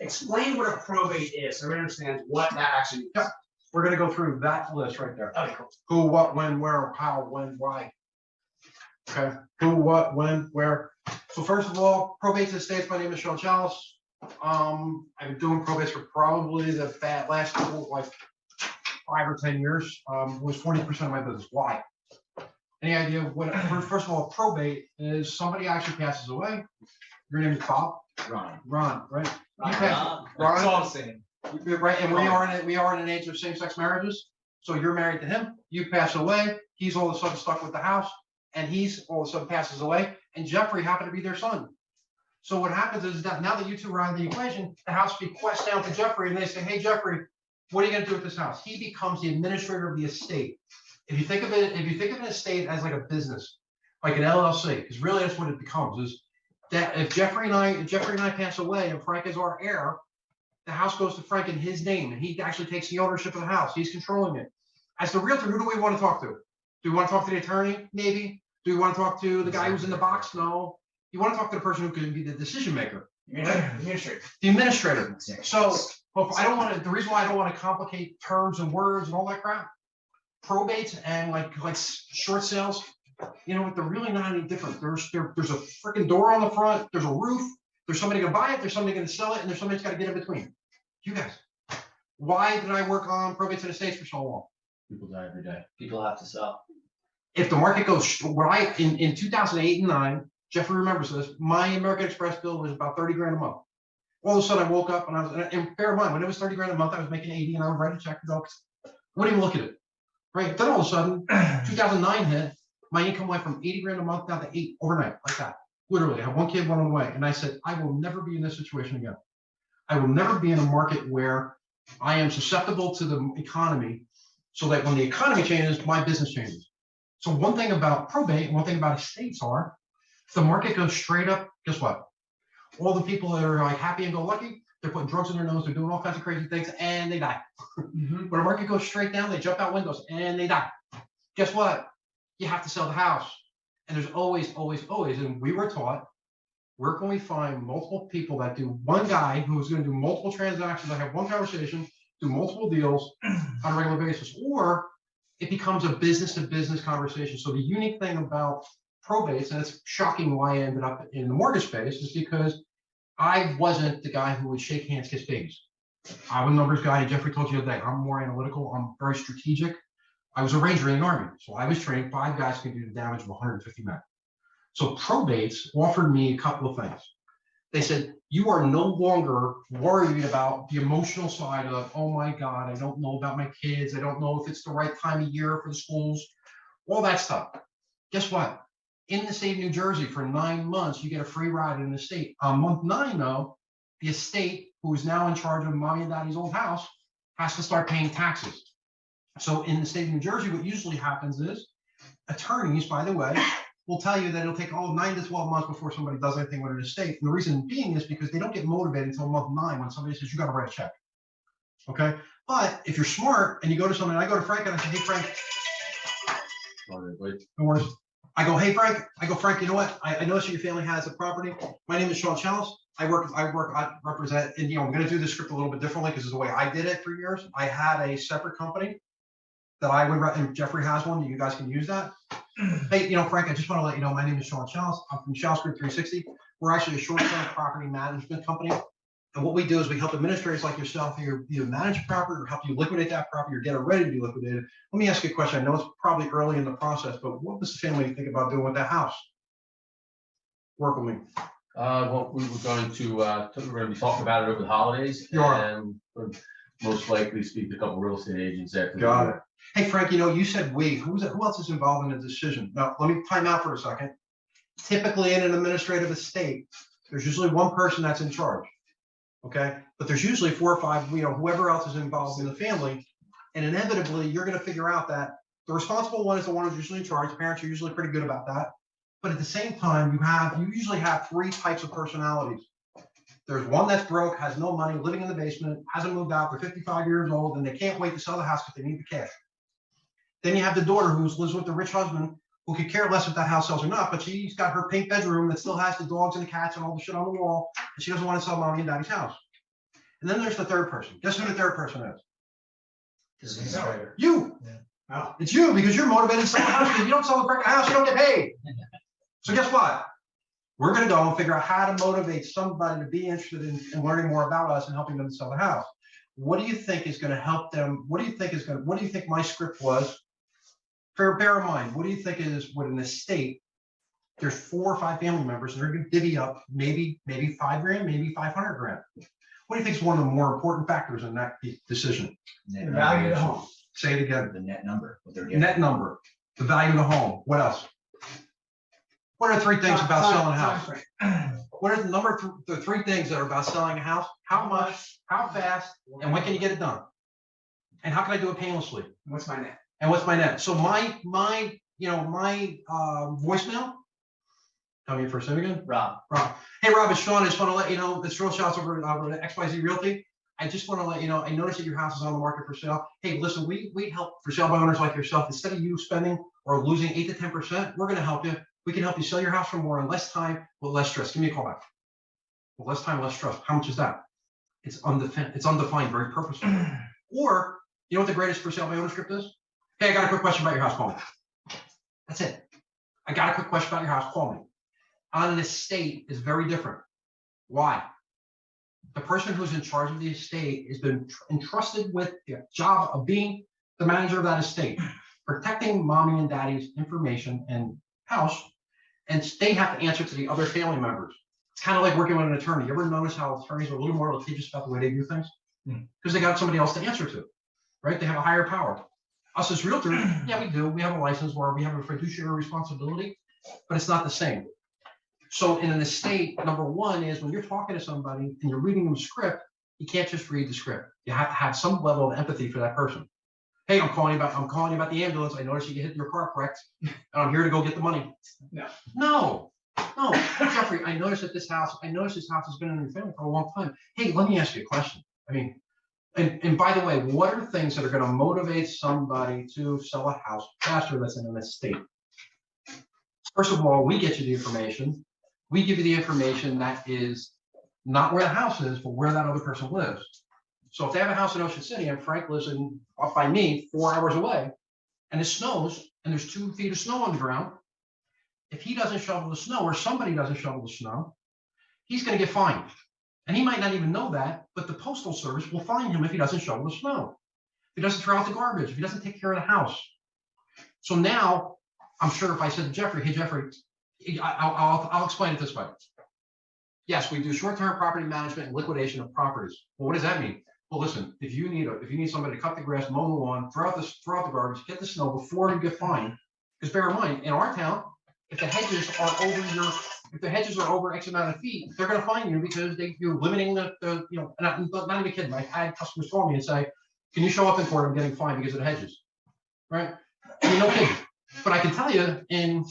explain what a probate is, so everyone understands what that actually means. Yeah. We're gonna go through that list right there. Okay, cool. Who, what, when, where, how, when, why. Okay, who, what, when, where. So first of all, probates and estates. My name is Sean Chalice. I've been doing probates for probably the last like 5 or 10 years. Was 40% of my business. Why? Any idea what? First of all, probate is somebody actually passes away. Your name is Bob. Ron. Ron, right? Ron. You pass, Ron. Ron. It's all the same. Right, and we are in an age of same-sex marriages. So you're married to him, you pass away, he's all of a sudden stuck with the house, and he's all of a sudden passes away, and Jeffrey happened to be their son. So what happens is that now that you two are out of the equation, the house bequests down to Jeffrey, and they say, hey, Jeffrey, what are you gonna do with this house? He becomes the administrator of the estate. If you think of an estate as like a business, like an LLC, because really that's what it becomes, is that if Jeffrey and I pass away and Frank is our heir, the house goes to Frank in his name, and he actually takes the ownership of the house. He's controlling it. As the realtor, who do we want to talk to? Do we want to talk to the attorney? Maybe. Do we want to talk to the guy who's in the box? No. You want to talk to the person who can be the decision maker. Administrator. The administrator. So I don't want to. The reason why I don't want to complicate terms and words and all that crap. Probates and like short sales. You know what? They're really not any different. There's a freaking door on the front. There's a roof. There's somebody gonna buy it. There's somebody gonna sell it, and there's somebody that's got to get in between. You guys. Why did I work on probates and estates for so long? People die every day. People have to sell. If the market goes, in 2008 and 9, Jeffrey remembers this. My American Express bill was about 30 grand a month. All of a sudden, I woke up and bear in mind, when it was 30 grand a month, I was making 80, and I would write a check and go, wouldn't even look at it. Right? Then all of a sudden, 2009 hit. My income went from 80 grand a month down to 8 overnight, like that. Literally, I have one kid, one on the way, and I said, I will never be in this situation again. I will never be in a market where I am susceptible to the economy, so that when the economy changes, my business changes. So one thing about probate and one thing about estates are, if the market goes straight up, guess what? All the people that are like happy and go lucky, they're putting drugs in their nose, they're doing all kinds of crazy things, and they die. When the market goes straight down, they jump out windows and they die. Guess what? You have to sell the house. And there's always, and we were taught, where can we find multiple people that do one guy who's going to do multiple transactions, I have one conversation, do multiple deals on a regular basis, or it becomes a business to business conversation. So the unique thing about probates, and it's shocking why I ended up in the mortgage space, is because I wasn't the guy who would shake hands, kiss babies. I'm a numbers guy, and Jeffrey told you the other day, I'm more analytical, I'm very strategic. I was a ranger in the Army, so I was trained 5 guys can do the damage of 150 men. So probates offered me a couple of things. They said, you are no longer worried about the emotional side of, oh my God, I don't know about my kids. I don't know if it's the right time of year for the schools, all that stuff. Guess what? In the state of New Jersey for 9 months, you get a free ride in the state. On month 9 though, the estate, who is now in charge of mommy and daddy's old house, has to start paying taxes. So in the state of New Jersey, what usually happens is attorneys, by the way, will tell you that it'll take all 9 to 12 months before somebody does anything with an estate. And the reason being is because they don't get motivated until month 9 when somebody says, you got to write a check. Okay. But if you're smart and you go to somebody, I go to Frank and I say, hey, Frank. No worries. I go, hey, Frank. I go, Frank, you know what? I noticed that your family has a property. My name is Sean Chalice. I represent, and I'm going to do the script a little bit differently because it's the way I did it for years. I had a separate company that I would, and Jeffrey has one, you guys can use that. Hey, Frank, I just want to let you know, my name is Sean Chalice. I'm from Chalice Group 360. We're actually a short-term property management company. And what we do is we help administrators like yourself either manage a property or help you liquidate that property or get it ready to be liquidated. Let me ask you a question. I know it's probably early in the process, but what does the family think about doing with that house? Work with me. Well, we were going to be talking about it over the holidays. And most likely speak to a couple real estate agents after. Got it. Hey, Frank, you said we. Who else is involved in the decision? Now, let me time out for a second. Typically, in an administrative estate, there's usually one person that's in charge. Okay, but there's usually 4 or 5, whoever else is involved in the family, and inevitably, you're going to figure out that the responsible one is the one who's usually in charge. Parents are usually pretty good about that. But at the same time, you usually have 3 types of personalities. There's one that's broke, has no money, living in the basement, hasn't moved out, they're 55 years old, and they can't wait to sell the house because they need the cash. Then you have the daughter who lives with the rich husband who could care less if that house sells or not, but she's got her pink bedroom that still has the dogs and the cats and all the shit on the wall, and she doesn't want to sell mommy and daddy's house. And then there's the third person. Guess who the third person is? This is right. You. Oh, It's you, because you're motivated to sell a house. If you don't sell a house, you don't get paid. So guess what? We're gonna go and figure out how to motivate somebody to be interested in learning more about us and helping them to sell the house. What do you think is gonna help them? What do you think my script was? Bear in mind, what do you think is what an estate? There's 4 or 5 family members, and they're gonna divvy up maybe $5 grand, maybe 500 grand. What do you think is one of the more important factors in that decision? the value of the home. Say it again. The net number, what they're getting. Net number, the value of the home. What else? What are 3 things about selling a house? What are the 3 things that are about selling a house? How much, how fast, and when can you get it done? And how can I do it painlessly? What's my net? And what's my net? So my voicemail. Tell me your first name again. Rob, Rob. Hey, Rob, it's Sean. I just want to let you know, it's Real Shots over at XYZ Realty. I just want to let you know, I noticed that your house is on the market for sale. Hey, listen, we help for sale by owners like yourself. Instead of you spending or losing 8 to 10%, we're going to help you. We can help you sell your house for more in less time with less stress. Give me a call back. With less time, less stress. How much is that? It's undefined, very purposeful. Or, you know what the greatest for sale by owner script is? Hey, I got a quick question about your house. Call me. That's it. I got a quick question about your house. Call me. On an estate is very different. Why? The person who's in charge of the estate has been entrusted with the job of being the manager of that estate, protecting mommy and daddy's information and house, and they have to answer to the other family members. It's kind of like working with an attorney. You ever notice how attorneys are a little more litigious about the way they do things? Because they got somebody else to answer to, right? They have a higher power. Us as realtors, yeah, we do. We have a license where we have a fiduciary responsibility, but it's not the same. So in an estate, number one is when you're talking to somebody and you're reading them a script, you can't just read the script. You have to have some level of empathy for that person. Hey, I'm calling you about the ambulance. I noticed you hit your car wrecked, and I'm here to go get the money. No. Jeffrey, I noticed this house has been in your family for a long time. Hey, let me ask you a question. I mean, and by the way, what are things that are going to motivate somebody to sell a house faster that's in an estate? First of all, we get you the information. We give you the information that is not where the house is, but where that other person lives. So if they have a house in Ocean City and Frank lives up by me 4 hours away, and it snows and there's 2 feet of snow on the ground, if he doesn't shovel the snow or somebody doesn't shovel the snow, he's going to get fined. And he might not even know that, but the Postal Service will fine him if he doesn't shovel the snow, if he doesn't throw out the garbage, if he doesn't take care of the house. So now, I'm sure if I said to Jeffrey, hey, Jeffrey, I'll explain it this way. Yes, we do short-term property management and liquidation of properties. Well, what does that mean? Well, listen, if you need somebody to cut the grass, mow the lawn, throw out the garbage, get the snow before you get fined, because bear in mind, in our town, if the hedges are over X amount of feet, they're going to fine you because you're limiting not even kidding. I've had customers call me and say, can you show up in court? I'm getting fined because of the hedges, right? I mean, no kidding. But I can tell you in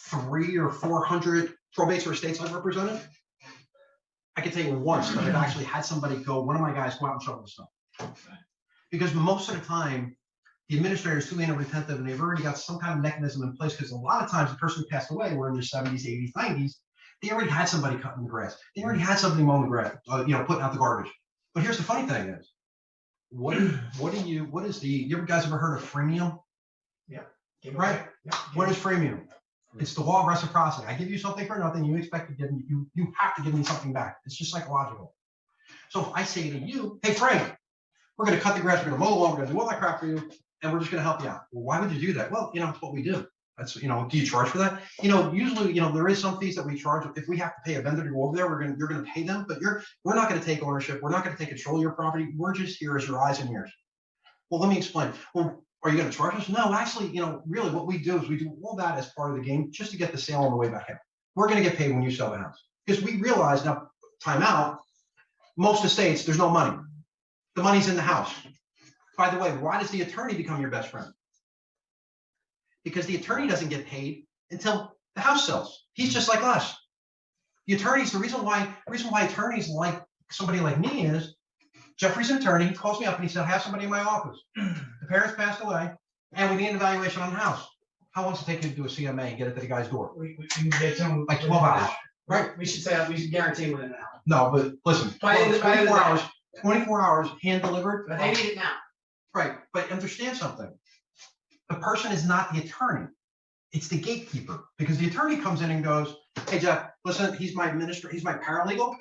300 or 400 probates or estates I've represented, I can tell you once that I've actually had somebody one of my guys go out and shovel the snow. Because most of the time, the administrator is too lean and retentive, and they've already got some kind of mechanism in place, because a lot of times the person who passed away were in their 70s, 80s, 90s. They already had somebody cutting the grass. They already had somebody mowing the grass, putting out the garbage. But here's the funny thing is, you guys ever heard of freemium? Yeah. Right? Yeah. What is freemium? It's the law of reciprocity. I give you something for nothing, you expect to give me, you have to give me something back. It's just psychological. So if I say to you, hey, Frank, we're going to cut the grass, we're going to mow the lawn, we're going to do all that crap for you, and we're just going to help you out. Well, why would you do that? Well, it's what we do. That's, do you charge for that? Usually, there is some fees that we charge. If we have to pay a vendor to go over there, you're going to pay them, but we're not going to take ownership. We're not going to take control of your property. We're just here as your eyes and ears. Well, let me explain. Well, are you going to charge us? No, actually, really what we do is we do all that as part of the game just to get the sale on the way back in. We're going to get paid when you sell the house, because we realize now, time out, most estates, there's no money. The money's in the house. By the way, why does the attorney become your best friend? Because the attorney doesn't get paid until the house sells. He's just like us. The attorneys, the reason why attorneys like somebody like me is, Jeffrey's an attorney, he calls me up and he said, I have somebody in my office. The parents passed away and we need an evaluation on the house. How long does it take you to do a CMA and get it to the guy's door? We can get some Like 12 hours. Right. We should say, we should guarantee within an hour. No, but listen, By the end of the 24 day. hours, 24 hours, hand delivered. But they need it now. Right, but understand something. The person is not the attorney. It's the gatekeeper, because the attorney comes in and goes, hey Jeff, listen, he's my paralegal.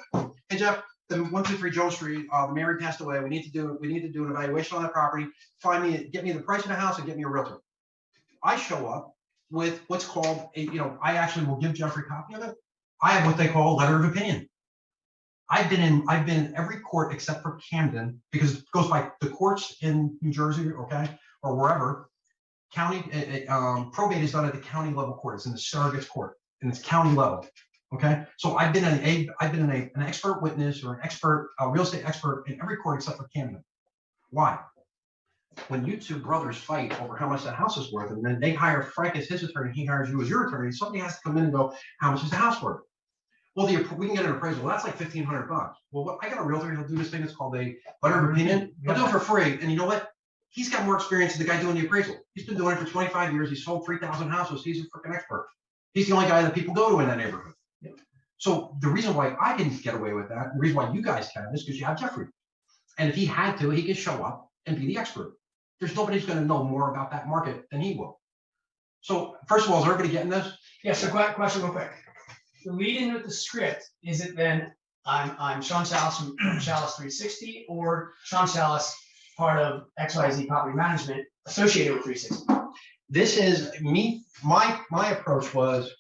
Hey Jeff, the 123 Joe Street, Mary passed away. We need to do an evaluation on that property. Get me the price of the house and get me a realtor. I show up with what's called I actually will give Jeffrey a copy of it. I have what they call a letter of opinion. I've been in every court except for Camden, because it goes by the courts in New Jersey, okay, or wherever. County probate is done at the county level court. It's in the surrogate's court, and it's county level. Okay, so I've been an expert witness or an expert real estate expert in every court except for Camden. Why? When you two brothers fight over how much that house is worth, and then they hire Frank as his attorney, he hires you as your attorney, somebody has to come in and go, how much is the house worth? Well, we can get an appraisal. Well, that's like $1,500. Well, I got a realtor. He'll do this thing. It's called a letter of opinion. He'll do it for free. And you know what? He's got more experience than the guy doing the appraisal. He's been doing it for 25 years. He's sold 3,000 houses. He's a freaking expert. He's the only guy that people go to in that neighborhood. Yep. So the reason why I didn't get away with that, the reason why you guys can, is because you have Jeffrey. And if he had to, he could show up and be the expert. There's nobody who's going to know more about that market than he will. So first of all, is everybody getting this? Yeah, so question real quick. The lead in with the script, is it then, I'm Sean Salas from Salas 360, or Sean Salas, part of XYZ Property Management, associated with 360? This is me, my approach was,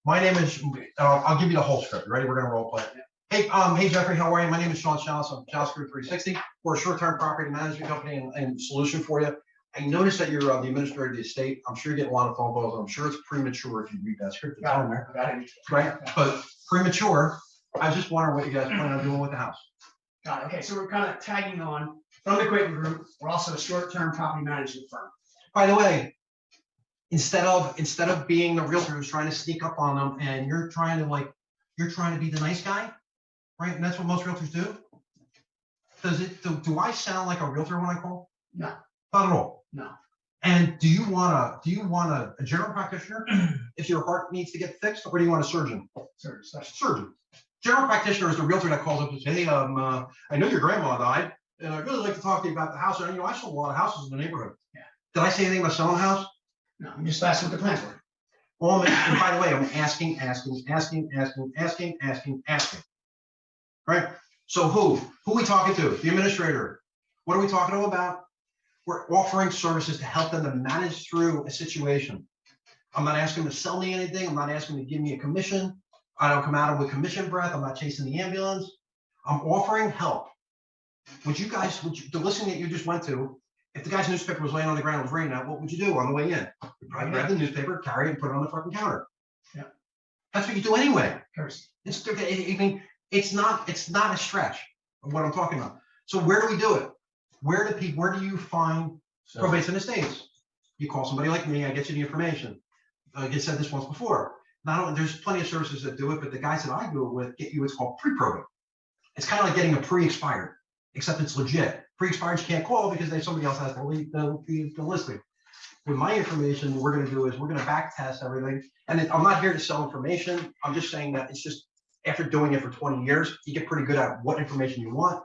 my name is, I'll give you the whole script. Ready? We're gonna role play. Hey Jeffrey, how are you? My name is Sean Salas. I'm Salas Group 360. We're a short-term property management company and solution for you. I noticed that you're the administrator of the estate. I'm sure you're getting a lot of phone calls. I'm sure it's premature if you read that script. It's on there, Got it. right? But premature, I was just wondering what you guys plan on doing with the house. Got it. Okay, so we're kind of tagging on from the Quaker Group. We're also a short-term property management firm. By the way, instead of being the realtor who's trying to sneak up on them and you're trying to be the nice guy, right? And that's what most realtors do. Do I sound like a realtor when I call? No. Not at all. No. And do you want a general practitioner if your heart needs to get fixed, or do you want a surgeon? Surgeon. General practitioner is the realtor that calls up and says, hey, I know your grandma died, and I'd really like to talk to you about the house. And I sold a lot of houses in the neighborhood. Yeah. Did I say anything about selling a house? No, I'm just asking what the plans were. Well, and by the way, I'm asking. Right? So who are we talking to? The administrator. What are we talking to them about? We're offering services to help them to manage through a situation. I'm not asking them to sell me anything. I'm not asking them to give me a commission. I don't come at them with commission breath. I'm not chasing the ambulance. I'm offering help. The listing that you just went to, if the guy's newspaper was laying on the ground, it was raining out, what would you do on the way in? You'd probably grab the newspaper, carry it, and put it on the fucking counter. Yeah. That's what you do anyway. Courtesy. It's not a stretch of what I'm talking about. So where do we do it? Where do you find probates and estates? You call somebody like me, I get you the information. I said this once before. Not only there's plenty of services that do it, but the guys that I do it with get you what's called pre-probate. It's kind of like getting a pre-expired, except it's legit. Pre-expired you can't call because somebody else has the listing. With my information, what we're going to do is we're going to back test everything. And I'm not here to sell information. I'm just saying that it's just after doing it for 20 years, you get pretty good at what information you want.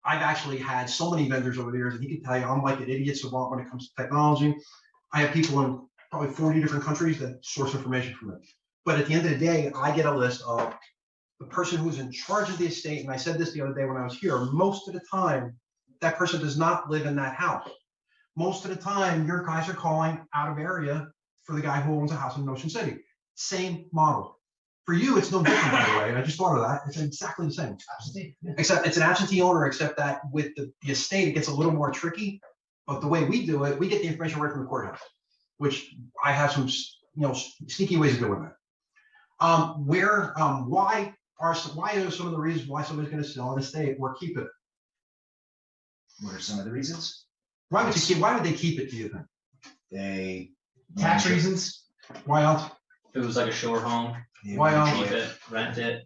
I've actually had so many vendors over the years, and he can tell you I'm like an idiot savant when it comes to technology. I have people in probably 40 different countries that source information from it. But at the end of the day, I get a list of the person who's in charge of the estate. And I said this the other day when I was here, most of the time, that person does not live in that house. Most of the time, your guys are calling out of area for the guy who owns a house in Ocean City. Same model. For you, it's no different, by the way. I just thought of that. It's exactly the same. Except it's an absentee owner, except that with the estate, it gets a little more tricky. But the way we do it, we get the information right from the courthouse, which I have some sneaky ways of doing that. Why are some of the reasons why somebody's going to sell an estate or keep it? What are some of the reasons? Why would they keep it, do you think? Tax reasons. Why else? If it was like a shore home, Why else? keep it, rent it.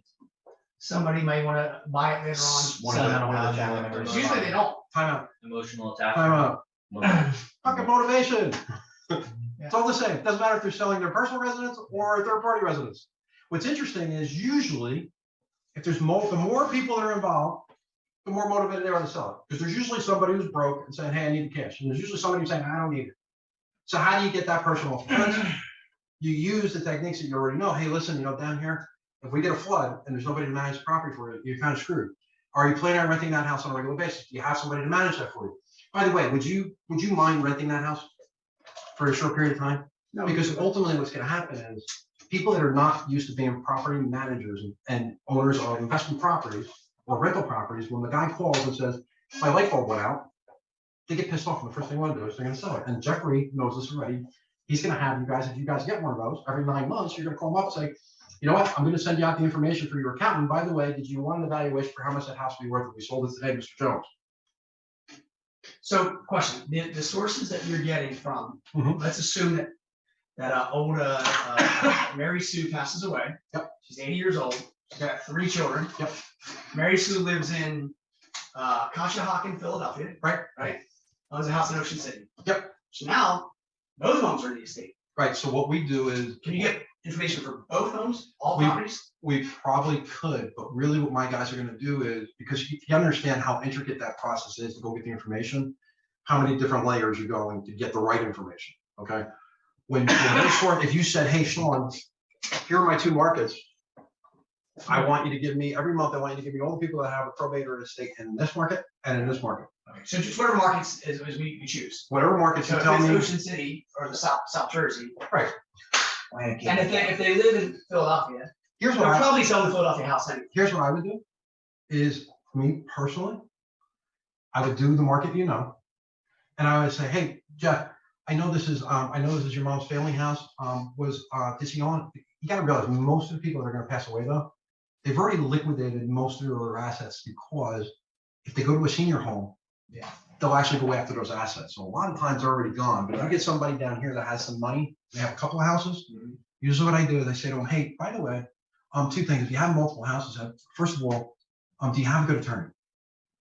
Somebody may want to buy it later on. One of the Sentimental family value. members. Usually they don't. Time out. Emotional Time attachment. out. Fucking motivation. It's all the same. Doesn't matter if they're selling their personal residence or third-party residence. What's interesting is usually, if there's the more people that are involved, the more motivated they are to sell it. Because there's usually somebody who's broke and saying, hey, I need the cash. And there's usually somebody who's saying, I don't need it. So how do you get that person off the fence? You use the techniques that you already know. Hey, listen, down here, if we get a flood and there's nobody to manage the property for you, you're kind of screwed. Are you planning on renting that house on a regular basis? Do you have somebody to manage that for you? By the way, would you mind renting that house for a short period of time? No, Because ultimately what's going to happen is people that are not used to being property managers and owners of investment properties or rental properties, when the guy calls and says, my light bulb went out, they get pissed off. And the first thing they want to do is they're going to sell it. And Jeffrey knows this already. He's going to have you guys, if you guys get one of those every 9 months, you're going to call him up and say, you know what, I'm going to send you out the information for your accountant. By the way, did you want an evaluation for how much that house will be worth if we sold it today, Mr. Jones? So question, the sources that you're getting from, Mhm. let's assume that old Mary Sue passes away. Yep. She's 80 years old. She's got 3 children. Yep. Mary Sue lives in Conshohocken, Philadelphia. Right. Right. Owns a house in Ocean City. Yep. So now both homes are in the estate. Right. So what we do is Can you get information for both homes, all We- properties? we probably could, but really what my guys are going to do is, because you understand how intricate that process is to go get the information, how many different layers you're going to get the right information. Okay. When if you said, hey, Sean, here are my 2 markets. I want you to give me every month. I want you to give me all the people that have a probate or an estate in this market and in this market. Okay. So just whatever markets as we choose. Whatever markets So you if tell it's me. Ocean City or the South Jersey, Right. and if they live in Philadelphia, Here's they'll what probably sell the Philadelphia house anyway. here's what I would do is, me personally, I would do the market, and I would say, hey, Jeff, I know this is your mom's family house. Did she own? You got to realize most of the people that are going to pass away though, they've already liquidated most of their assets, because if they go to a senior home, Yeah. they'll actually go after those assets. So a lot of times they're already gone. But if you get somebody down here that has some money, they have a couple of houses. Mhm. Usually what I do is I say to them, hey, by the way, 2 things. If you have multiple houses, first of all, do you have a good attorney?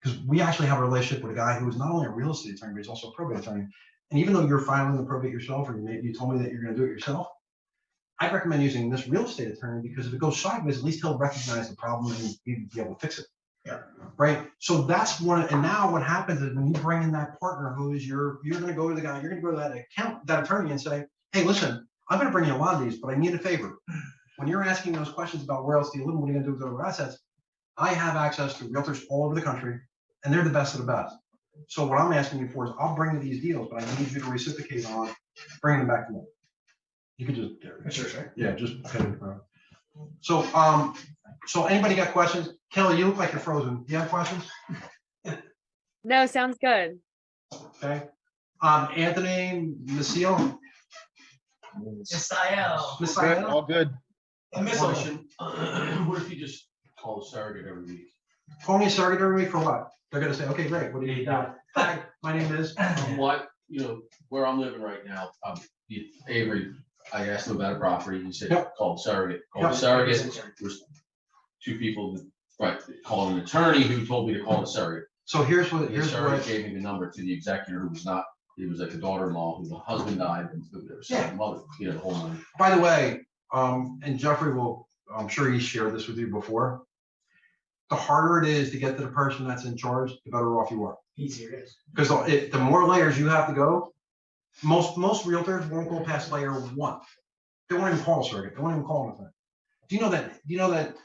Because we actually have a relationship with a guy who is not only a real estate attorney, but he's also a probate attorney. And even though you're filing the probate yourself, or you told me that you're going to do it yourself, I'd recommend using this real estate attorney, because if it goes sideways, at least he'll recognize the problem and he'd be able to fix it. Yeah. Right. So that's one. And now what happens is when you bring in that partner who is you're going to go to the guy, you're going to go to that attorney and say, hey, listen, I'm going to bring you a lot of these, but I need a favor. When you're asking those questions about where else do you live and what are you going to do with those assets, I have access to realtors all over the country, and they're the best of the best. So what I'm asking you for is I'll bring you these deals, but I need you to reciprocate on bringing them back to me. You could just, Sure, sure. yeah, just. So anybody got questions? Kelly, you look like you're frozen. Do you have questions? No, sounds good. Okay. Anthony, Misael. Misael. All good. Question, what if you just call a surrogate every week? Call me a surrogate every week for what? They're gonna say, okay, great. What do you need? Hi, my name is. What, where I'm living right now, Avery, I asked him about a property, he said, Yep. call surrogate. Call Yep. surrogate, there's 2 people, right, called an attorney who told me to call the surrogate. So here's The what, surrogate gave me the number to the executor who was not, he was like the daughter-in-law whose husband died, and there was some mother, the whole money. by the way, and Jeffrey will, I'm sure he shared this with you before. The harder it is to get to the person that's in charge, the better off you are. Easier it is. Because the more layers you have to go, most realtors won't go past layer 1. They won't even call a surrogate. They won't even call anything. Do you know that?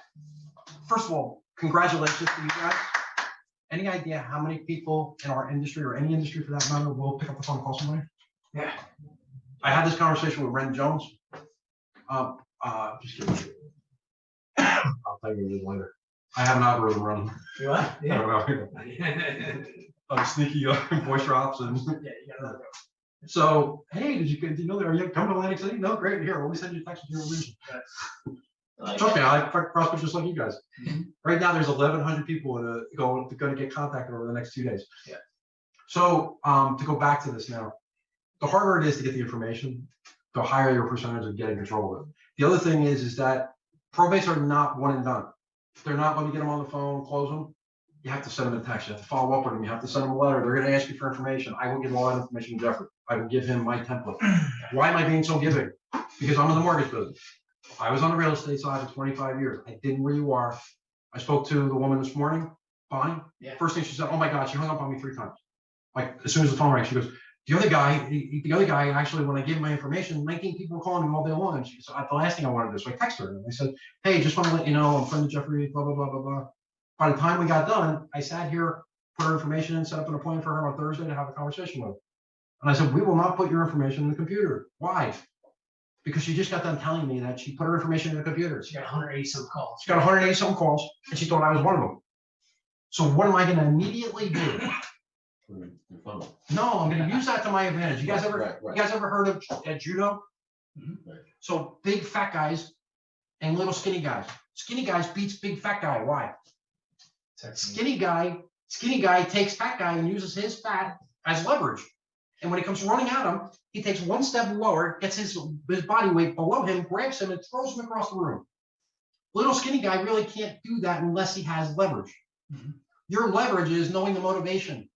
First of all, congratulations to you guys. Any idea how many people in our industry, or any industry for that matter, will pick up the phone and call somebody? Yeah. I had this conversation with Ren Jones. Just kidding. I'll tell you later. I have an algorithm running. You what? I Yeah. don't know. Yeah, I'm sneaky voice drops and. you gotta go. So, hey, did you know that? Are you coming to Atlantic City? No, great. Here, let me send you a text with your region. Trust me, I like prospects just like you guys. Mhm. Right now, there's 1,100 people going to get contacted over the next 2 days. Yeah. So, to go back to this now, the harder it is to get the information, the higher your percentage of getting control of it. The other thing is that probates are not one and done. They're not, let me get them on the phone, close them. You have to send them a text. You have to follow up with them. You have to send them a letter. They're going to ask you for information. I will give all that information to Jeffrey. I will give him my template. Why am I being so giving? Because I'm in the mortgage business. I was on the real estate side for 25 years. I didn't where you are. I spoke to the woman this morning, Bonnie. Yeah. First thing she said, oh my God, she hung up on me 3 times. Like, as soon as the phone rang, she goes, the other guy, actually, when I gave him my information, 19 people were calling me all day long. And she said, the last thing I wanted to do, so I texted her and I said, hey, just want to let you know, I'm friend of Jeffrey, blah, blah, blah, blah, blah. By the time we got done, I sat here, put her information in, set up an appointment for her on Thursday to have a conversation with her. And I said, we will not put your information in the computer. Why? Because she just got done telling me that she put her information in the computer. She got 180 some calls. She got 180 some calls and she thought I was one of them. So what am I gonna immediately do? Your funnel. No, I'm gonna use that to my advantage. You guys ever, Right. you guys ever heard of judo? Right. So big fat guys and little skinny guys. Skinny guys beats big fat guy. Why? Skinny guy takes fat guy and uses his fat as leverage. And when he comes running at him, he takes one step lower, gets his body weight below him, grabs him and throws him across the room. Little skinny guy really can't do that unless he has leverage. Your leverage is knowing the motivation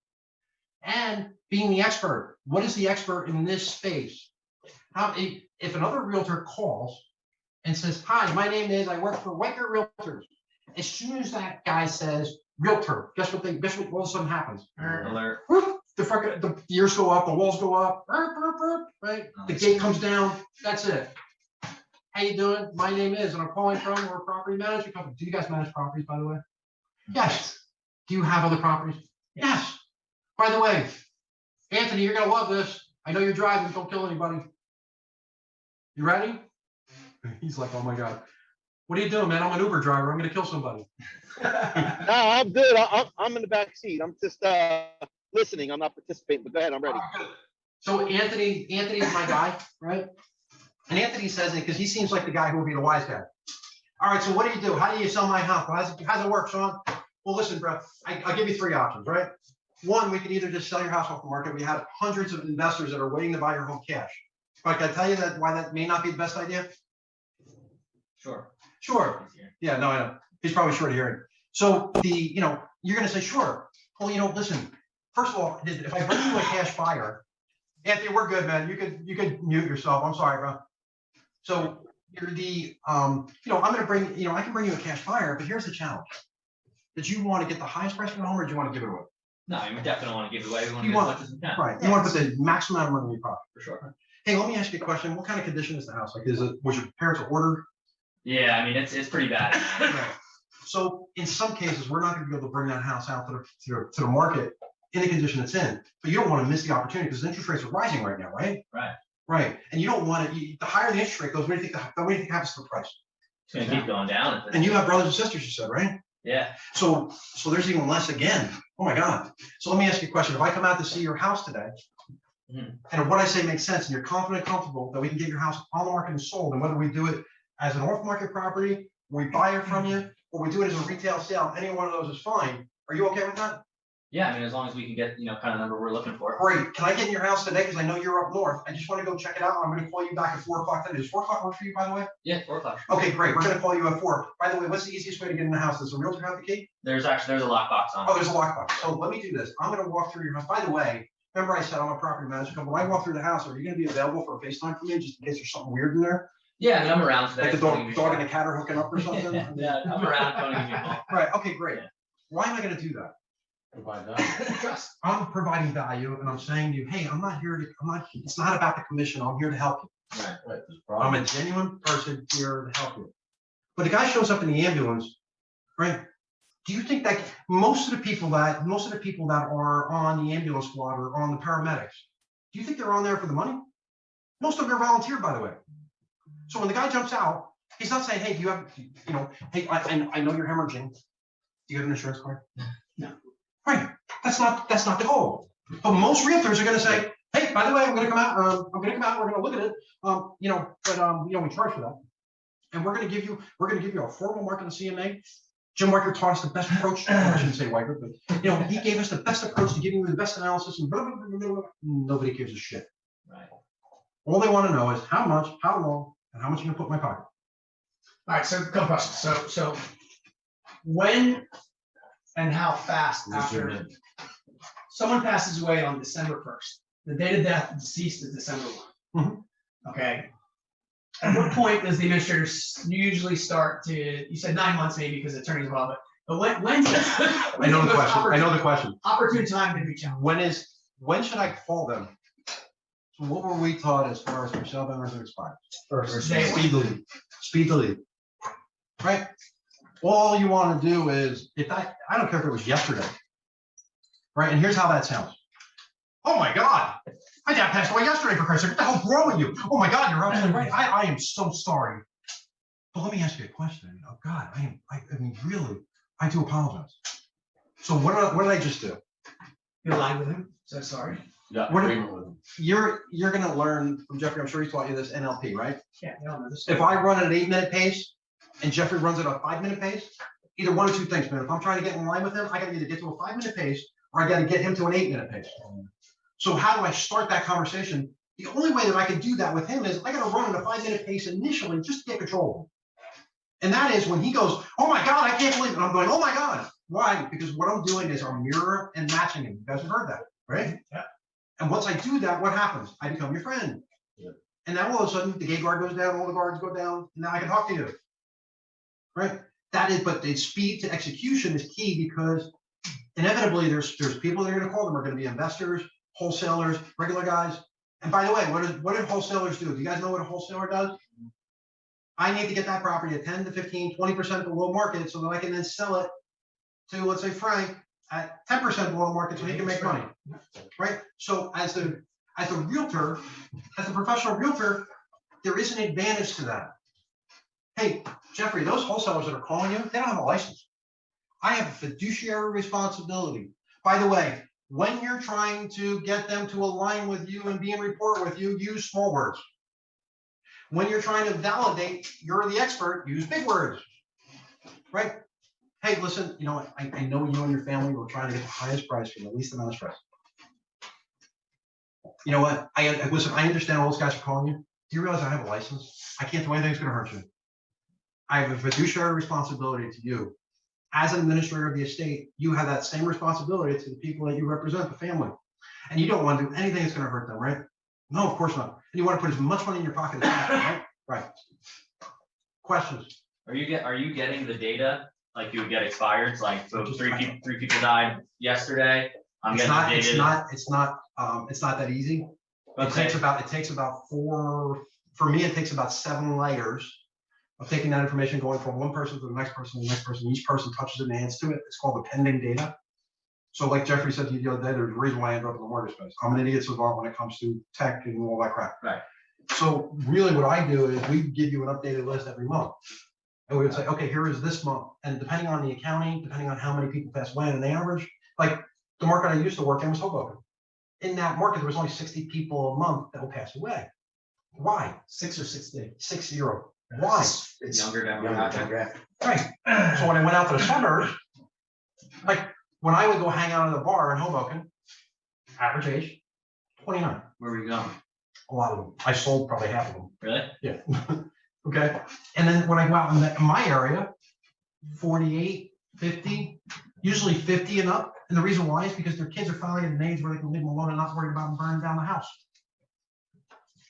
and being the expert. What is the expert in this space? If another realtor calls and says, hi, my name is, I work for Weicker Realtors. As soon as that guy says realtor, guess what all of a sudden happens? Alert. Whoop, the ears go up, the walls go up, right? The gate comes down, that's it. How you doing? My name is, and I'm calling from, we're a property management company. Do you guys manage properties, by the way? Yes. Do you have other properties? Yes. By the way, Anthony, you're gonna love this. I know you're driving, don't kill anybody. You ready? He's like, oh my God. What are you doing, man? I'm an Uber driver. I'm gonna kill somebody. No, I'm good. I'm in the back seat. I'm just listening. I'm not participating, but go ahead. I'm ready. So Anthony is my guy, right? And Anthony says it because he seems like the guy who would be the wise guy. All right, so what do you do? How do you sell my house? Well, how's it work, Sean? Well, listen, bro, I'll give you 3 options, right? One, we could either just sell your house off the market. We have hundreds of investors that are waiting to buy your home cash. But can I tell you that why that may not be the best idea? Sure. Sure. Yeah, no, I know. He's probably short of hearing. So you're gonna say, sure. Well, listen, first of all, if I bring you a cash buyer, Anthony, we're good, man. You could mute yourself. I'm sorry, bro. So you're I'm gonna bring, I can bring you a cash buyer, but here's the challenge. Did you want to get the highest price for the home or do you want to give it away? No, I mean, we definitely want to give it away. We want to You get as want- much as we can. Right. You want to put the maximum amount of money in your pocket. For sure. Hey, let me ask you a question. What kind of condition is the house? Like, was your parents ordered? Yeah, I mean, it's pretty bad. Right. So in some cases, we're not gonna be able to bring that house out to the market in the condition it's in, but you don't want to miss the opportunity because interest rates are rising right now, right? Right. Right. And you don't want it, the higher the interest rate goes, what do you think happens to the price? It's gonna keep going down. And you have brothers and sisters, you said, right? Yeah. So there's even less again. Oh my God. So let me ask you a question. If I come out to see your house today, Mhm. and if what I say makes sense, and you're confident, comfortable that we can get your house on the market and sold, and whether we do it as an off-market property, we buy it from you, or we do it as a retail sale, any one of those is fine. Are you okay with that? Yeah, I mean, as long as we can get, kind of number we're looking for. Great. Can I get in your house today? Because I know you're up north. I just want to go check it out. I'm going to call you back at 4 o'clock today. Does 4 o'clock work for you, by the way? Yeah, 4 o'clock. Okay, great. We're going to call you at 4. By the way, what's the easiest way to get in the house? Does the realtor have the key? There's a lockbox on Oh, it. there's a lockbox. So let me do this. I'm going to walk through your house. By the way, remember I said I'm a property manager. When I walk through the house, are you going to be available for a FaceTime for me just in case there's something weird in there? Yeah, I mean, I'm around today. Like the so I'll give you a dog shot. and the cat are hooking up or something? Yeah, I'm around. Tony, give me a call. Right. Okay, great. Yeah. Why am I going to do that? Provide that. Trust. I'm providing value and I'm saying to you, hey, it's not about the commission. I'm here to help you. Right, there's I'm a problems. genuine person here to help you. But the guy shows up in the ambulance, right? Do you think that most of the people that are on the ambulance squad or on the paramedics, do you think they're on there for the money? Most of them are volunteer, by the way. So when the guy jumps out, he's not saying, hey, do you have, hey, I know you're hemorrhaging. Do you have an insurance card? No. Right. That's not the goal. But most realtors are going to say, hey, by the way, I'm going to come out. We're going to look at it. We charge for that. And we're going to give you a formal market in CMA. Jim Weicker taught us the best approach. I shouldn't say Weicker, but he gave us the best approach to giving you the best analysis. And blah, blah, blah, blah, blah. Nobody gives a shit. Right. All they want to know is how much, how long, and how much you can put in my pocket. All right, so a couple questions. So when and how fast Zoom after in. someone passes away on December 1st, the date of death, deceased is December 1. Mhm. Okay. At what point does the administrator usually start to, you said 9 months maybe because attorney's involved, but when's I know the question. I know the question. Opportune time to reach out. When should I call them? So what were we taught as far as for sale by resident expired? First day. Speed the lead. Right? All you want to do is, I don't care if it was yesterday. Right? And here's how that sounds. Oh my God, my dad passed away yesterday, for Christ's sake. What the hell's wrong with you? Oh my God, you're absolutely right. I am so sorry. But let me ask you a question. Oh God, I mean, really, I do apologize. So what did I just do? You're lying with him, so sorry. Yeah. What- agreement with them. You're gonna learn from Jeffrey, I'm sure he taught you this NLP, right? Yeah, they don't know this. If I run at an 8-minute pace and Jeffrey runs at a 5-minute pace, either one or two things, man. If I'm trying to get in line with him, I gotta either get to a 5-minute pace or I gotta get him to an 8-minute pace. So how do I start that conversation? The only way that I can do that with him is I gotta run at a 5-minute pace initially just to get control of him. And that is when he goes, oh my God, I can't believe it. And I'm going, oh my God. Why? Because what I'm doing is I'm mirror and matching him. You guys have heard that, right? Yeah. And once I do that, what happens? I become your friend. Yeah. And now all of a sudden the gate guard goes down, all the guards go down, and now I can talk to you. Right? That is, but the speed to execution is key because inevitably there's people that are going to call them are going to be investors, wholesalers, regular guys. And by the way, what do wholesalers do? Do you guys know what a wholesaler does? I need to get that property at 10 to 15, 20% below market so that I can then sell it to, let's say, Frank at 10% below market so he can make money, right? So as a realtor, as a professional realtor, there is an advantage to that. Hey, Jeffrey, those wholesalers that are calling you, they don't have a license. I have a fiduciary responsibility. By the way, when you're trying to get them to align with you and be in rapport with you, use small words. When you're trying to validate you're the expert, use big words, right? Hey, listen, you know what? I know you and your family were trying to get the highest price for the least amount of stress. You know what? Listen, I understand all those guys are calling you. Do you realize I have a license? I can't do anything that's going to hurt you. I have a fiduciary responsibility to you. As an administrator of the estate, you have that same responsibility to the people that you represent, the family. And you don't want to do anything that's going to hurt them, right? No, of course not. And you want to put as much money in your pocket as possible, right? Right. Questions? Are you getting the data like you would get expired? Like, so three people died yesterday. I'm It's getting not, the it's data. not, it's not that easy. It Okay. takes about 4, for me, it takes about 7 layers of taking that information, going from one person to the next person, each person touches it and adds to it. It's called the pending data. So like Jeffrey said to you the other day, there's a reason why I ended up in the mortgage space. I'm an idiot savant when it comes to tech and all that crap. Right. So really what I do is we give you an updated list every month. And we would say, okay, here is this month. And depending on the accounting, depending on how many people pass away on an average, like the market I used to work in was Hoboken. In that market, there was only 60 people a month that will pass away. Why? 6 or 60. 60. Why? It's Younger younger demographic. demographic. Right. So when I went out to the suburbs, like when I would go hang out at a bar in Hoboken, average age, 29. Where were you going? A lot of them. I sold probably half of them. Really? Yeah. Okay. And then when I go out in my area, 48, 50, usually 50 and up. And the reason why is because their kids are finally at an age where they can leave them alone and not worried about them burning down the house.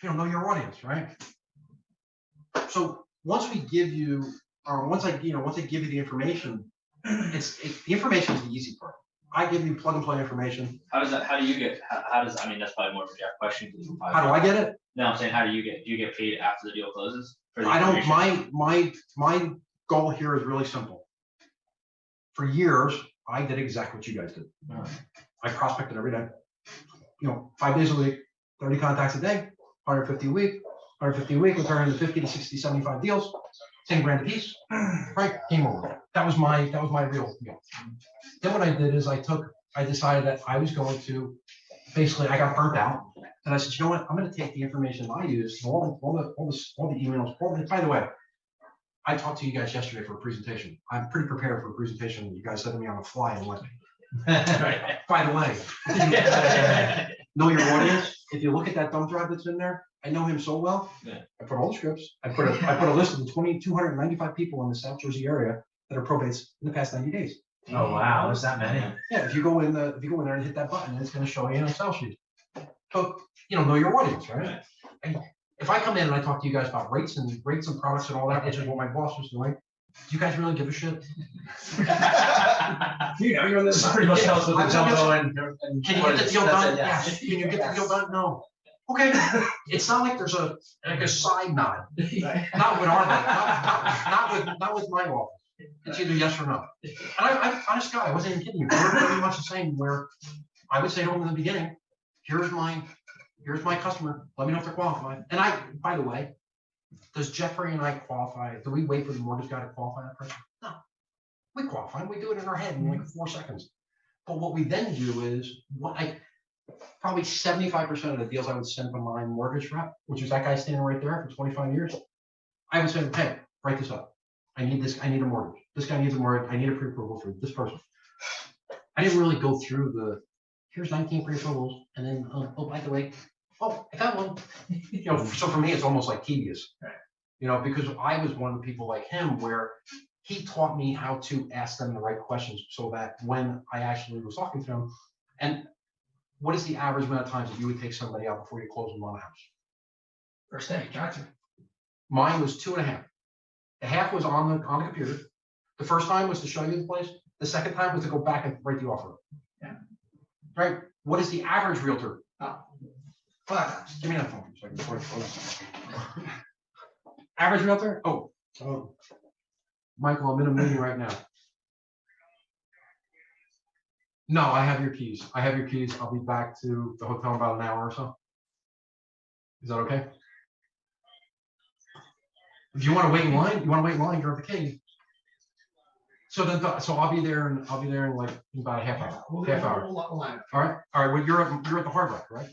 You don't know your audience, right? So once we give you, or once I give you the information, the information is the easy part. I give you plug and play information. How do you get, I mean, that's probably more of a direct question. How do I get it? No, I'm saying, do you get paid after the deal closes? For the I don't, information? my goal here is really simple. For years, I did exactly what you guys did. I prospected every day. 5 days a week, 30 contacts a day, 150 a week. 150 a week, we turn into 50 to 60, 75 deals, 10 grand a piece, right? Game over. That was my real deal. Then what I did is I decided that I was going to, basically I got burnt out. And I said, you know what? I'm going to take the information I use, all the emails. By the way, I talked to you guys yesterday for a presentation. I'm pretty prepared for a presentation. You guys said to me on the fly and went. By the way, know your audience. If you look at that thumb drive that's in there, I know him so well. Yeah. I put all the scripts. I put a list of the 295 people in the South Jersey area that are probates in the past 90 days. Oh, wow, there's that many. Yeah, if you go in there and hit that button, it's going to show you an Excel sheet. So know your audience, right? And if I come in and I talk to you guys about rates and products and all that, which is what my boss was doing, do you guys really give a shit? You're This pretty much tells what the jumbo and. Can you get the deal done? Yes. Can you get the deal done? No. Okay, it's not like there's a side nod, not with our, not with my office. It's either yes or no. And I'm honest guy, I wasn't even kidding you. We're pretty much the same where I would say to them in the beginning, here's my customer, let me know if they're qualified. And by the way, does Jeffrey and I qualify? Do we wait for the mortgage guy to qualify that person? No. We qualify, we do it in our head in like 4 seconds. But what we then do is, probably 75% of the deals I would send to my mortgage rep, which is that guy standing right there for 25 years, I would say, hey, write this up. I need this, I need a mortgage. This guy needs a mortgage, I need a pre-approval for this person. I didn't really go through here's 19 pre-approvals, and then, oh, by the way, oh, I found one. So for me, it's almost like tedious. Right. Because I was one of the people like him where he taught me how to ask them the right questions so that when I actually was talking to them, and what is the average amount of times that you would take somebody out before you close them on a house? First day, gotcha. Mine was 2.5. The half was on the computer. The first time was to show you the place. The second time was to go back and write the offer. Yeah. Right? What is the average realtor? Oh, 5 times. Give me that phone so I can sort it. Average realtor? Oh, Michael, I'm in a meeting right now. No, I have your keys. I'll be back to the hotel in about an hour or so. Is that okay? If you want to wait in line, grab the key. So I'll be there in like about a half hour. Half hour. All right. Well, you're at the Hard Rock, right?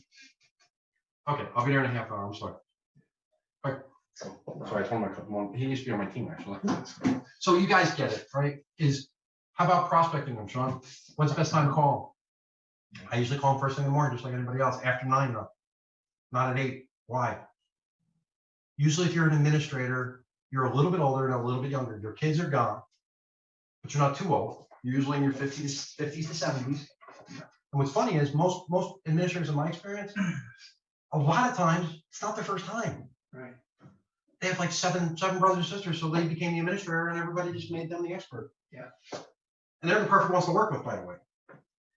Okay, I'll be there in a half hour. I'm sorry. All right. Sorry, it's one of my, he used to be on my team actually. So you guys get it, right? How about prospecting them, Sean? When's the best time to call? I usually call them first thing in the morning, just like anybody else, after 9 though, not at 8. Why? Usually if you're an administrator, you're a little bit older and a little bit younger. Your kids are gone, but you're not too old. You're usually in your 50s to 70s. And what's funny is most administrators in my experience, a lot of times it's not their first time. Right. They have like seven brothers and sisters, so they became the administrator and everybody just made them the expert. Yeah. And they're the perfect ones to work with, by the way.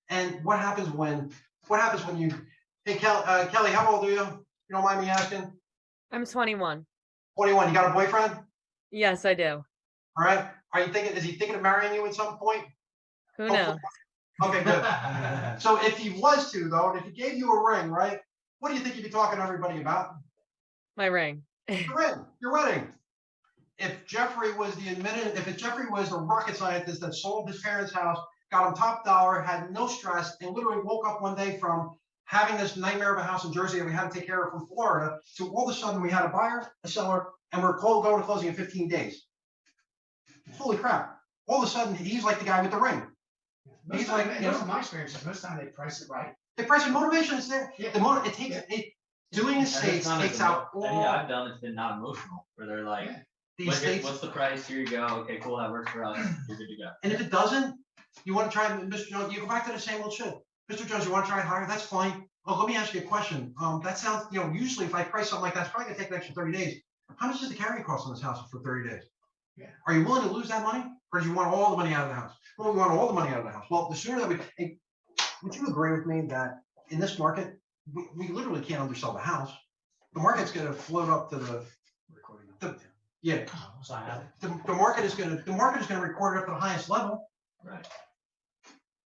And what happens when you, hey, Kelly, how old are you? You don't mind me asking? I'm 21. 21, you got a boyfriend? Yes, I do. All right. Is he thinking of marrying you at some point? Who knows? Okay, good. So if he was to though, and if he gave you a ring, right? What do you think you'd be talking to everybody about? My ring. Your ring, your wedding. If Jeffrey was the rocket scientist that sold his parents' house, got him top dollar, had no stress, and literally woke up one day from having this nightmare of a house in Jersey that we had to take care of from Florida, to all of a sudden we had a buyer, a seller, and we're going to closing in 15 days. Holy crap. All of a sudden, he's like the guy with the ring. He's like, Most of my experiences, most of the time they price it right. the price of motivation is there. Yeah. Doing estates takes out Any all I've done, it's been not emotional, where they're like, the "What's estates. what's the price? Here you go. Okay, cool, that works for us. You're good to go." And if it doesn't, you want to try, Mr. Jones, you go back to the same old shit. Mr. Jones, you want to try it higher? That's fine. Oh, let me ask you a question. That sounds, usually if I price something like that, it's probably gonna take an extra 30 days. How much does the carrying cost on this house for 30 days? Yeah. Are you willing to lose that money? Or do you want all the money out of the house? Well, we want all the money out of the house. Well, the sooner that would you agree with me that in this market, we literally can't undersell the house? The market's gonna float up to the market is gonna record it up to the highest level. Right.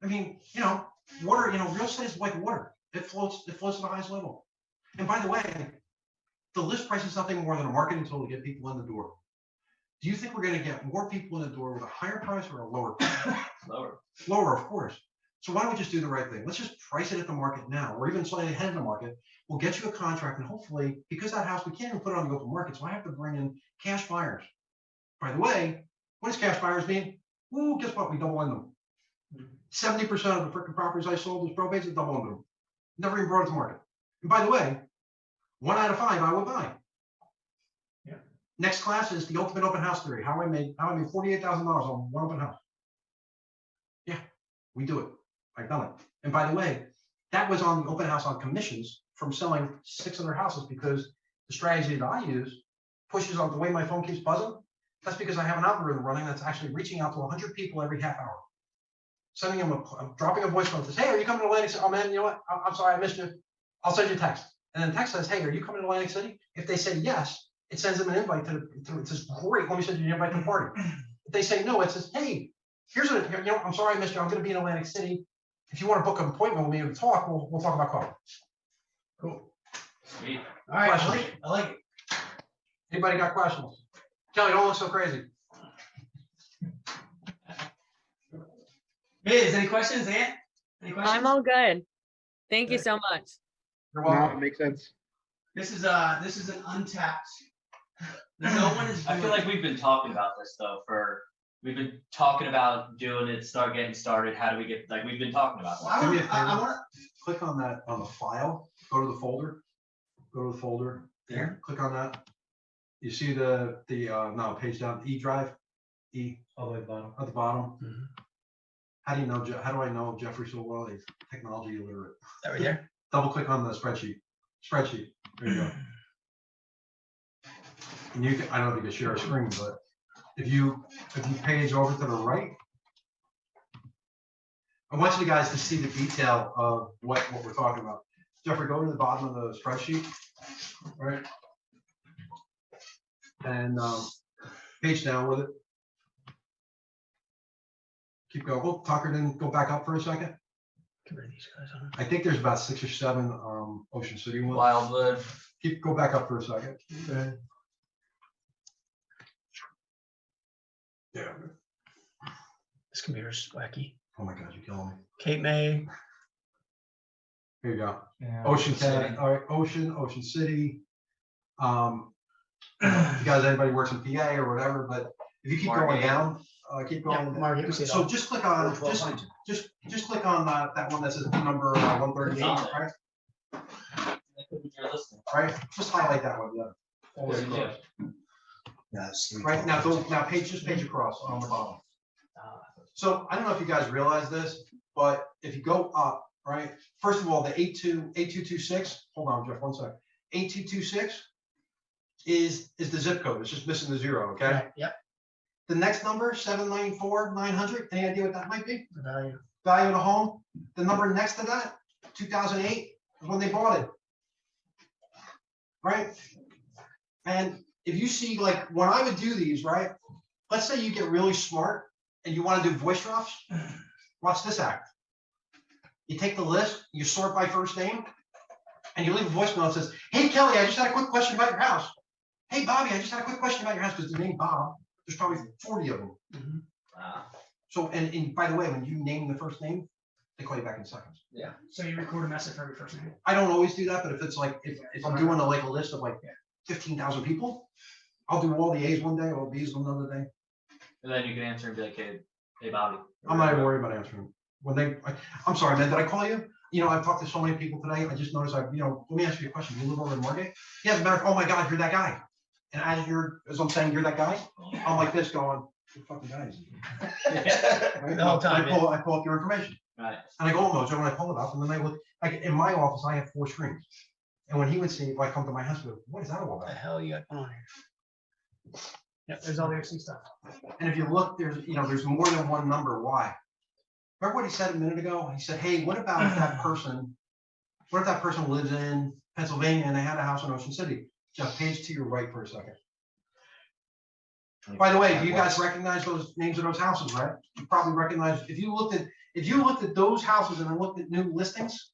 I mean, water, real estate is like water. It floats to the highest level. And by the way, the list price is nothing more than a marketing tool to get people in the door. Do you think we're gonna get more people in the door with a higher price or a lower price? Lower. Lower, of course. So why don't we just do the right thing? Let's just price it at the market now, or even slightly ahead of the market. We'll get you a contract, and hopefully, because that house, we can't even put it on the open market, so I have to bring in cash buyers. By the way, what does cash buyers mean? Well, guess what? We double in them. 70% of the freaking properties I sold as probates are double in them. Never even brought it to market. And by the way, 1 out of 5 I would buy. Yeah. Next class is the ultimate open house theory. How I made $48,000 on one open house. Yeah, we do it. I've done it. And by the way, that was on the open house on commissions from selling 6 other houses because the strategy that I use pushes on the way my phone keeps buzzing. That's because I have an algorithm running that's actually reaching out to 100 people every half hour. Sending them I'm dropping a voice note that says, hey, are you coming to Atlantic City? Oh man, you know what? I'm sorry, I missed you. I'll send you a text. And then text says, hey, are you coming to Atlantic City? If they say yes, it sends them an invite it says, great, let me send you an invite to the party. If they say no, it says, hey, I'm sorry I missed you. I'm gonna be in Atlantic City. If you want to book an appointment with me to talk, we'll talk about coffee. Cool. Sweet. All right, I like it. I like it. Anybody got questions? Kelly, don't look so crazy. Biz, any questions, Ant? Any questions? I'm all good. Thank you Good. so much. You're No, welcome. it makes sense. This is an untapped. No one is. I feel doing- like we've been talking about this though we've been talking about doing it, getting started. How do we get, like, we've been talking about Well, this. Do me a I favor. want Click on that on the file, go to the folder, There? click on that. You see no, page down, E drive, E All the way bottom. at the bottom. Mhm. How do I know Jeffrey so well? He's technology illiterate. right there. Double click on the spreadsheet. There you go. And you can, I don't know if you can share a screen, but if you page over to the right, I want you guys to see the detail of what we're talking about. Jeffrey, go to the bottom of the spreadsheet, right? And page down with it. Keep going. Oh, Tucker, then go back up for a second. I think there's about 6 or 7 Ocean City ones. Wildwood. Go back up for a second. Yeah. This computer's wacky. Oh my God, you're killing me. Cape May. Here you go. Yeah. Ocean City. All right, Ocean City. If you guys, anybody works in PA or whatever, but if you keep going Margate. down, keep going. Margate, we see it So all. just click on, just click on that one that says number 138, right? You're listening. Right? Just highlight that one, yeah. All the way across. Right, now page across on the bottom. So I don't know if you guys realize this, but if you go up, right, first of all, the 8226, hold on, Jeff, 1 sec. 8226 is the zip code. It's just missing the 0, okay? Right, yep. The next number, 794,900, any idea what that might be? The value. Value of the home. The number next to that, 2008, is when they bought it. Right? And if you see, like, when I would do these, right? Let's say you get really smart and you want to do voice drops. Watch this act. You take the list, you sort by first name, and you leave a voice note that says, hey, Kelly, I just had a quick question about your house. Hey, Bobby, I just had a quick question about your house, because the name Bob, there's probably 40 of them. So, and by the way, when you name the first name, they call you back in seconds. Yeah. So you record a message for every first name. I don't always do that, but if it's like, if I'm doing a list of like 15,000 people, I'll do all the A's one day, all the B's another day. And then you can answer and be like, hey, Bobby. I'm not even worried about answering. I'm sorry, man, did I call you? You know, I've talked to so many people today. I just noticed, let me ask you a question. You live over in Margate? Yeah, as a matter of, oh my God, you're that guy. And as I'm saying, you're that guy, I'm like this going, you fucking guys. Right? The whole time, I pull up your information. Right. And I go, Mojo, and I pull it up, and then I look, like in my office, I have 4 screens. And when he would see, if I come to my house, he would go, what is that all What the about? hell you got going on here? Yep, there's all the OC stuff. And if you look, there's more than one number. Why? Remember what he said a minute ago? He said, hey, what about if that person lives in Pennsylvania and they had a house in Ocean City? Just page to your right for a second. By the way, do you guys recognize those names of those houses, right? You probably recognize, if you looked at those houses and then looked at new listings,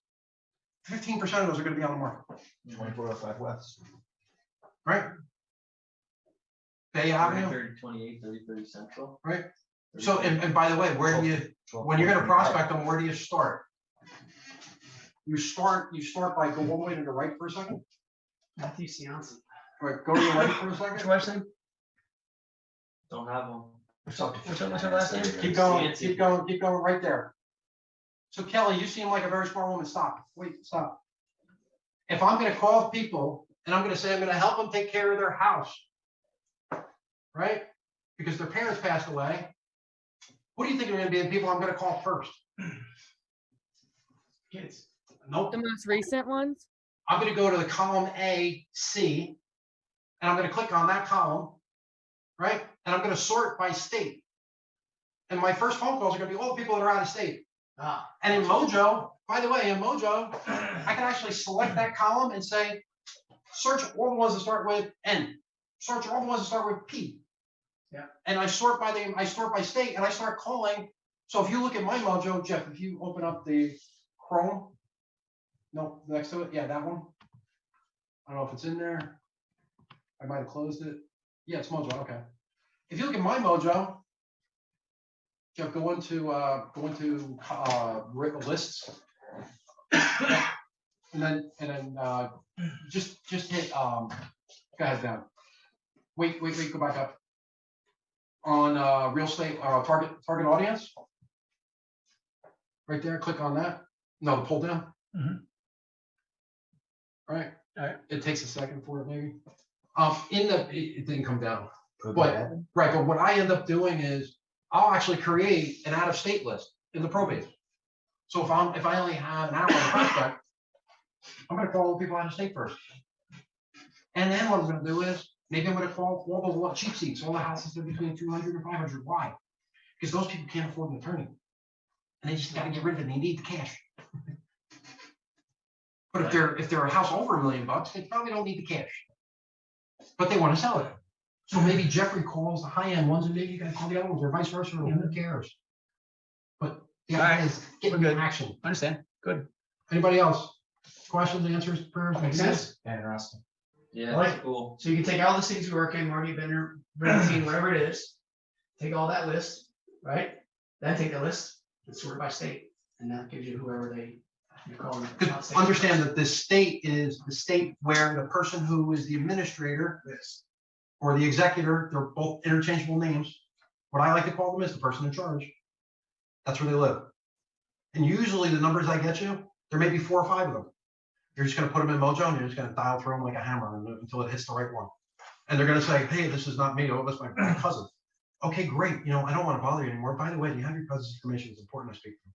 15% of those are gonna be on the market, 2405 West. right? Bay Avenue, 30, 28, 30, 30 Central. right? So, and by the way, where do you, when you're gonna prospect them, where do you start? You start by go all the way to the right for a second. Matthew Cianci. All right, go to the right for a What's your second. wife's name? Don't have one. What's her last name? Keep going right there. So Kelly, you seem like a very smart woman. Stop. Wait, stop. If I'm gonna call people and I'm gonna say I'm gonna help them take care of their house, right? Because their parents passed away. What do you think are gonna be the people I'm gonna call first? Kids. Nope. The most recent ones? I'm gonna go to the column A, C, and I'm gonna click on that column, right? And I'm gonna sort by state. And my first phone calls are gonna be all the people that are out of state. Ah, And in Mojo, by the way, in Mojo, I can actually select that column and say, search all the ones that start with N, search all the ones that start with P. Yeah. And I sort by state, and I start calling. So if you look at my Mojo, Jeff, if you open up the Chrome, no, next to it, yeah, that one. I don't know if it's in there. I might have closed it. Yeah, it's Mojo, okay. If you look at my Mojo, Jeff, go into lists. And then just hit, go ahead down. Wait, go back up. On real estate, target audience. Right there, click on that. No, the pull down. Mhm. Right. Alright. It takes a second for it, maybe. It didn't come down. But what I end up doing is I'll actually create an out of state list in the probate. So if I only have an hour on prospect, I'm gonna call people out of state first. And then what I'm gonna do is, maybe I'm gonna call all the cheap seats, all the houses that are between 200 and 500. Why? Because those people can't afford an attorney. And they just gotta get rid of it, they need the cash. But if they're a house over $1 million, they probably don't need the cash. But they wanna sell it. So maybe Jeffrey calls the high-end ones and maybe you guys call the other ones or vice versa, or who cares? But the idea is getting We're in good. action. understand, good. Anybody else? Questions, answers, prayers, Makes sense. Interesting. Yeah, Like- that's cool. So you can take all the cities we work in, Marty, Bender, Brandon, whatever it is, take all that list, right? Then take the list and sort it by state, and that gives you whoever you call them. Because understand that this state is the state where the person who is the administrator or the executor, they're both interchangeable names. What I like to call them is the person in charge. That's where they live. And usually the numbers I get you, there may be 4 or 5 of them. You're just gonna put them in Mojo and you're just gonna dial through them like a hammer until it hits the right one. And they're gonna say, hey, this is not me, oh, that's my cousin. Okay, great, I don't wanna bother you anymore. By the way, do you have your cousin's information? It's important to speak to them.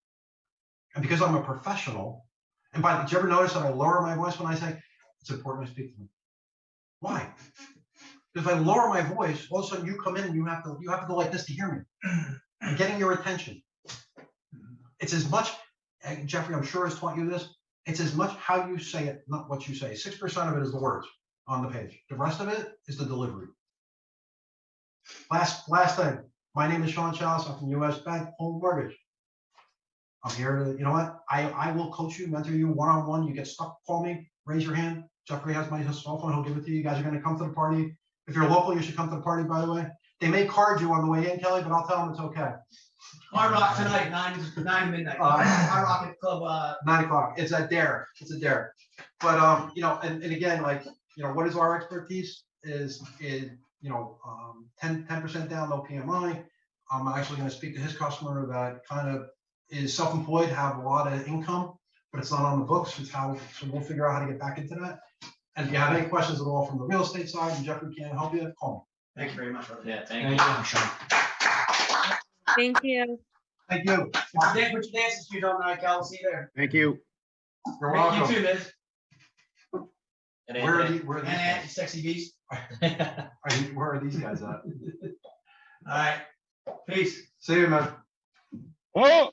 And because I'm a professional, and did you ever notice that I lower my voice when I say, it's important to speak to them? Why? Because if I lower my voice, all of a sudden you come in and you have to go like this to hear me. I'm getting your attention. It's as much, and Jeffrey, I'm sure has taught you this, it's as much how you say it, not what you say. 6% of it is the words on the page. The rest of it is the delivery. Last thing, my name is Sean Chalice. I'm from US Bank Home Mortgage. I'm here to, you know what? I will coach you, mentor you one-on-one. You get stuck, call me, raise your hand. Jeffrey has my cell phone. He'll give it to you. You guys are going to come to the party. If you're local, you should come to the party, by the way. They may card you on the way in, Kelly, but I'll tell them it's okay. Hard Rock tonight, 9 to midnight. Hard Rock at Club, 9 o'clock. It's at Dare. It's a Dare. But and again, like, what is our expertise? Is 10% down, no PMI. I'm actually going to speak to his customer that kind of is self-employed, have a lot of income, but it's not on the books. So we'll figure out how to get back into that. And if you have any questions at all from the real estate side and Jeffrey can help you, call Thank you very much, brother. Yeah, thank you. Thank you. me. Thank you. Put your dances shoes on tonight, Cal. See you there. Thank you. You're You welcome. too, Liz. And Where are Anthony. these And Aunt, you sexy beast. where are these guys at? All right. Peace. See you, man. Oh.